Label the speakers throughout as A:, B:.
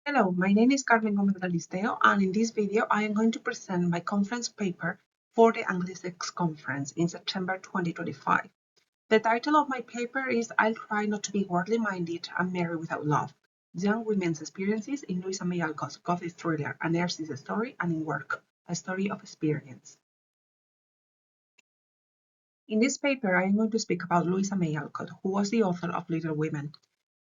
A: Hello, my name is Carmen Gomez Galisteo, and in this video I am going to present my conference paper for the ANGLISTICS conference in September 2025. The title of my paper is I'll Try Not to Be Worldly Minded and Marry Without Love, Young Women's Experiences in Louisa May Alcott's Gothic thriller, A Nurse's Story, and in Work, A Story of Experience. In this paper, I am going to speak about Louisa May Alcott, who was the author of Little Women.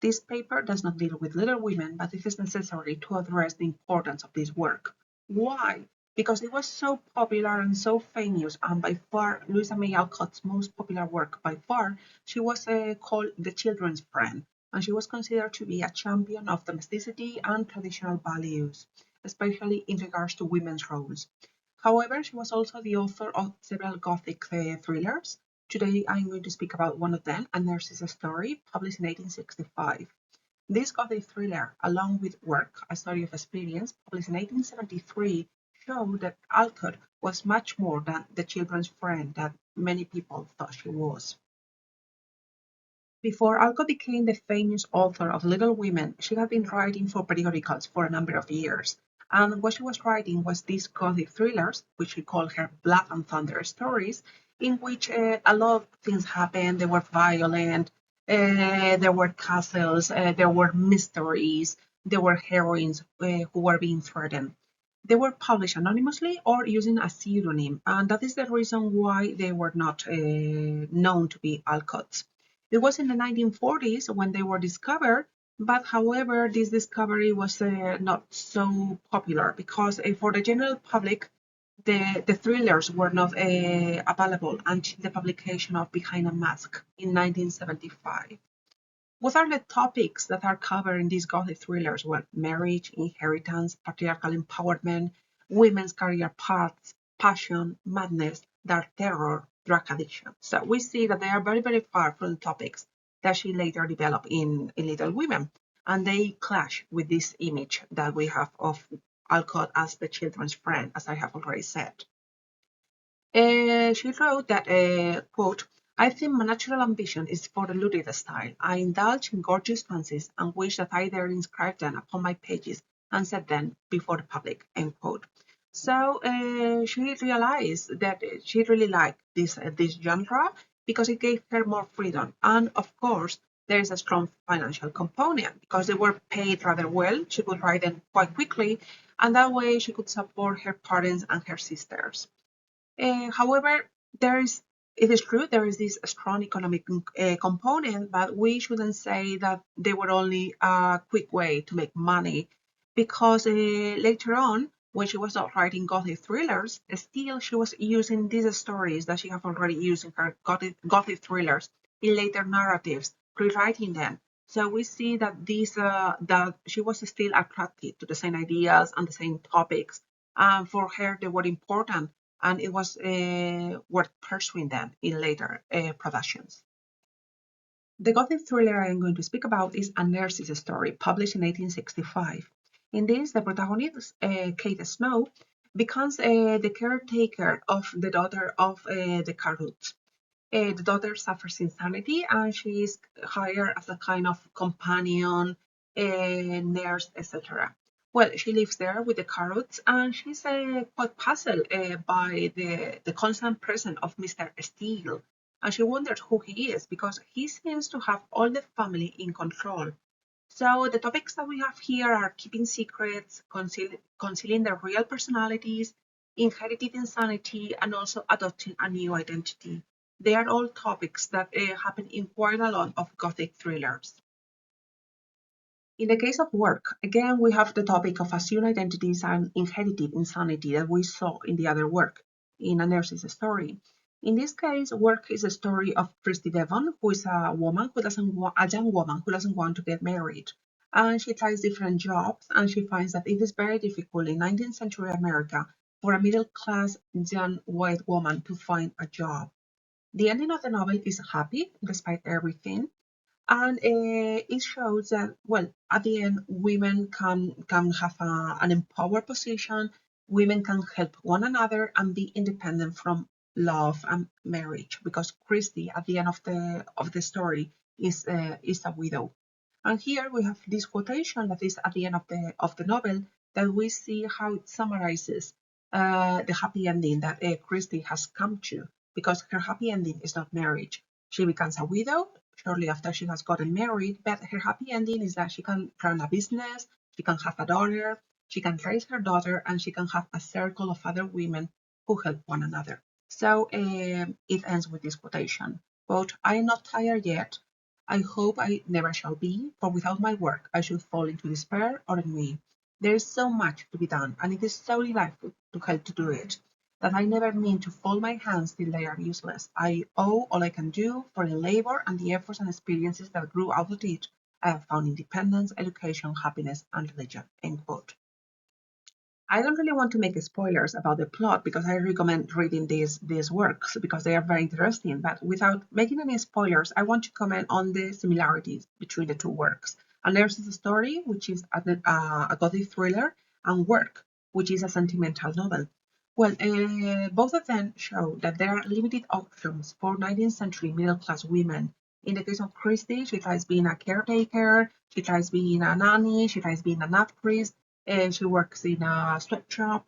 A: This paper does not deal with Little Women, but it is necessary to address the importance of this work. Why? Because it was so popular and so famous, and by far Louisa May Alcott's most popular work by far, she was called the children's friend, and she was considered to be a champion of domesticity and traditional values, especially in regards to women's roles. However, she was also the author of several Gothic thrillers. Today I'm going to speak about one of them, A Nurse's Story, published in 1865. This Gothic thriller, along with Work, A Story of Experience, published in 1873, showed that Alcott was much more than the children's friend that many people thought she was. Before Alcott became the famous author of Little Women, she had been writing for periodicals for a number of years. And what she was writing was these Gothic thrillers, which she called her Blood and Thunder stories, in which a lot of things happened. They were violent, there were castles, there were mysteries, there were heroines who were being threatened. They were published anonymously or using a pseudonym, and that is the reason why they were not known to be Alcott's. It was in the 1940s when they were discovered, but however, this discovery was not so popular because for the general public, the thrillers were not available until the publication of Behind a Mask in 1975. What are the topics that are covered in these Gothic thrillers? Well, marriage, inheritance, patriarchal empowerment, women's career paths, passion, madness, dark terror, drug addiction. So we see that they are very, very far from the topics that she later developed in Little Women. And they clash with this image that we have of Alcott as the children's friend, as I have already said. She wrote that, quote, I think my natural ambition is for the lurid style. I indulge in gorgeous fancies and wish that I dare inscribe them upon my pages and set them before the public, end quote. So she realized that she really liked this genre because it gave her more freedom. And of course, there is a strong financial component because they were paid rather well. She could write them quite quickly, and that way she could support her parents and her sisters. However, it is true there is this strong economic component, but we shouldn't say that they were only a quick way to make money, because later on, when she was not writing Gothic thrillers, still she was using these stories that she had already used in her Gothic thrillers in later narratives, rewriting them. So we see that that she was still attracted to the same ideas and the same topics, and for her they were important, and it was worth pursuing them in later productions. The Gothic thriller I am going to speak about is A Nurse's Story, published in 1865. In this, the protagonist, Kate Snow, becomes the caretaker of the daughter of the Caruths. The daughter suffers insanity and she is hired as a kind of companion, nurse, etc. Well, she lives there with the Caruths and she's quite puzzled by the constant presence of Mr. Steele. And she wonders who he is because he seems to have all the family in control. So the topics that we have here are keeping secrets, concealing their real personalities, inherited insanity, and also adopting a new identity. They are all topics that happen in quite a lot of Gothic thrillers. In the case of Work, again, we have the topic of assumed identities and inherited insanity that we saw in the other work, in A Nurse's Story. In this case, Work is a story of Christy Devon, who is a woman who a young woman who doesn't want to get married. And she tries different jobs, and she finds that it is very difficult in 19th century America for a middle-class young white woman to find a job. The ending of the novel is happy, despite everything, and it shows that, well, at the end, women can have an empowered position. Women can help one another and be independent from love and marriage, because Christy, at the end of the story, is a widow. And here we have this quotation that is at the end of the novel that we see how it summarizes the happy ending that Christie has come to, because her happy ending is not marriage. She becomes a widow shortly after she has gotten married, but her happy ending is that she can run a business, she can have a daughter, she can raise her daughter, and she can have a circle of other women who help one another. So it ends with this quotation, quote, "I am not tired yet. I hope I never shall be, for without my work I should fall into despair or ennui. There is so much to be done, and it is so delightful to help to do it, that I never mean to fold my hands till they are useless. I owe all I can do for the labor and the efforts and experiences that grew out of it. I have found independence, education, happiness, and religion." End quote. I don't really want to make spoilers about the plot because I recommend reading these works because they are very interesting. But without making any spoilers, I want to comment on the similarities between the two works. And there's the story, which is a Gothic thriller, and Work, which is a sentimental novel. Well, both of them show that there are limited options for 19th century middle-class women. In the case of Christie, she tries being a caretaker, she tries being a nanny, she tries being an actress, she works in a sweatshop,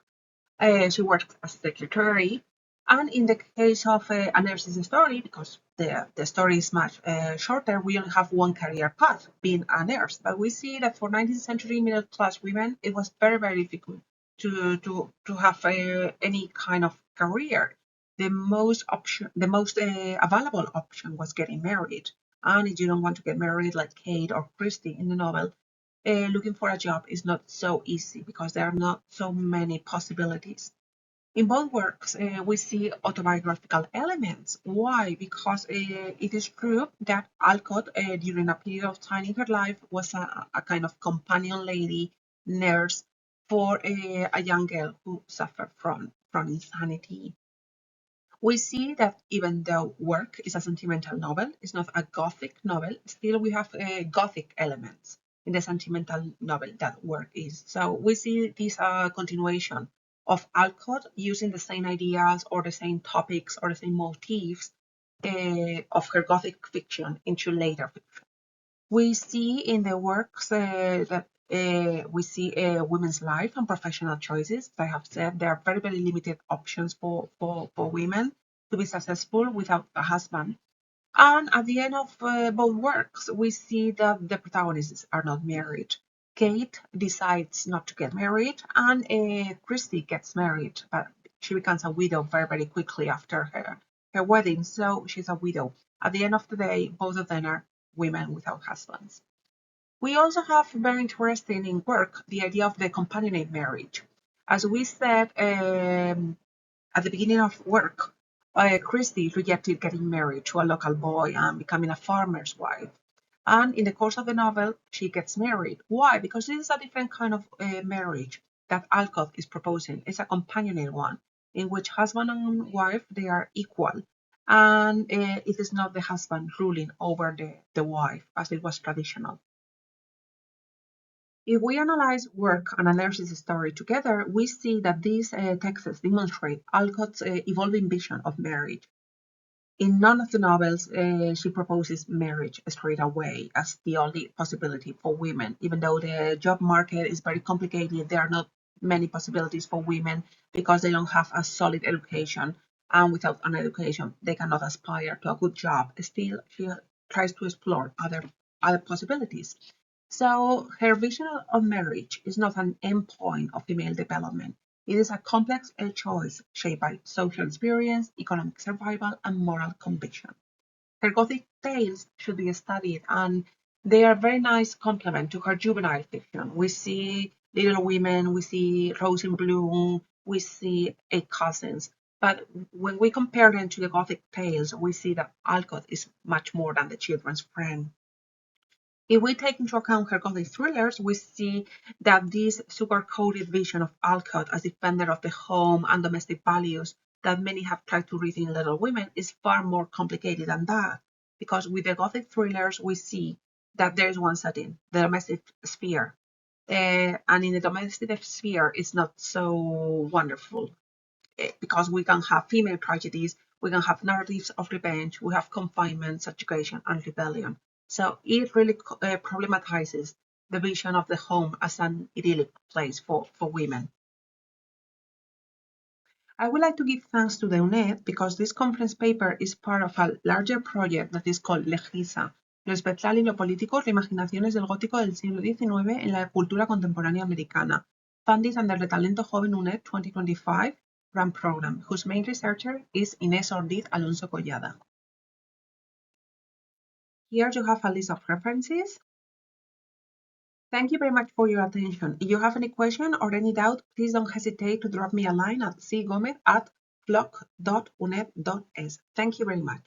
A: she works as secretary. And in the case of a nurse's story, because the story is much shorter, we only have one career path, being a nurse. But we see that for 19th century middle class women, it was very, very difficult to have any kind of career. The most available option was getting married. And if you don't want to get married like Kate or Christie in the novel, looking for a job is not so easy because there are not so many possibilities. In both works, we see autobiographical elements. Why? Because it is true that Alcott, during a period of time in her life, was a kind of companion lady, nurse for a young girl who suffered from insanity. We see that even though Work is a sentimental novel, it's not a Gothic novel, still we have Gothic elements in the sentimental novel that Work is. So we see this continuation of Alcott using the same ideas or the same topics or the same motifs of her Gothic fiction into later fiction. We see in the works that we see women's life and professional choices. As I have said, there are very, very limited options for women to be successful without a husband. And at the end of both works, we see that the protagonists are not married. Kate decides not to get married, and Christie gets married, but she becomes a widow very, very quickly after her wedding, so she's a widow. At the end of the day, both of them are women without husbands. We also have very interesting in Work the idea of the companionate marriage. As we said at the beginning of Work, Christie rejected getting married to a local boy and becoming a farmer's wife. And in the course of the novel, she gets married. Why? Because this is a different kind of marriage that Alcott is proposing. It's a companionate one in which husband and wife, they are equal. And it is not the husband ruling over the wife as it was traditional. If we analyze Work and a nurse's story together, we see that these texts demonstrate Alcott's evolving vision of marriage. In none of the novels, she proposes marriage straight away as the only possibility for women. Even though the job market is very complicated, there are not many possibilities for women because they don't have a solid education. And without an education, they cannot aspire to a good job. Still, she tries to explore other possibilities. So her vision of marriage is not an endpoint of female development. It is a complex choice shaped by social experience, economic survival, and moral conviction. Her Gothic tales should be studied, and they are a very nice complement to her juvenile fiction. We see Little Women, we see Rose in Bloom, we see Eight Cousins. But when we compare them to the Gothic tales, we see that Alcott is much more than the children's friend. If we take into account her Gothic thrillers, we see that this sugar-coated vision of Alcott as defender of the home and domestic values that many have tried to read in Little Women is far more complicated than that. Because with the Gothic thrillers, we see that there is one setting, the domestic sphere. And in the domestic sphere, it's not so wonderful because we can have female tragedies, we can have narratives of revenge, we have confinement, subjugation, and rebellion. So it really problematizes the vision of the home as an idyllic place for women. I would like to give thanks to the UNED because this conference paper is part of a larger project that is called Louisa, lo espectral y lo político, reimaginaciones del gótico del siglo XIX en la cultura contemporánea americana, funded under the Talento Joven UNED 2025 grant program, whose main researcher is Inés Ordiz Alonso Collada. Here you have a list of references. Thank you very much for your attention. If you have any question or any doubt, please don't hesitate to drop me a line at cgomez@floc.uned.es. Thank you very much.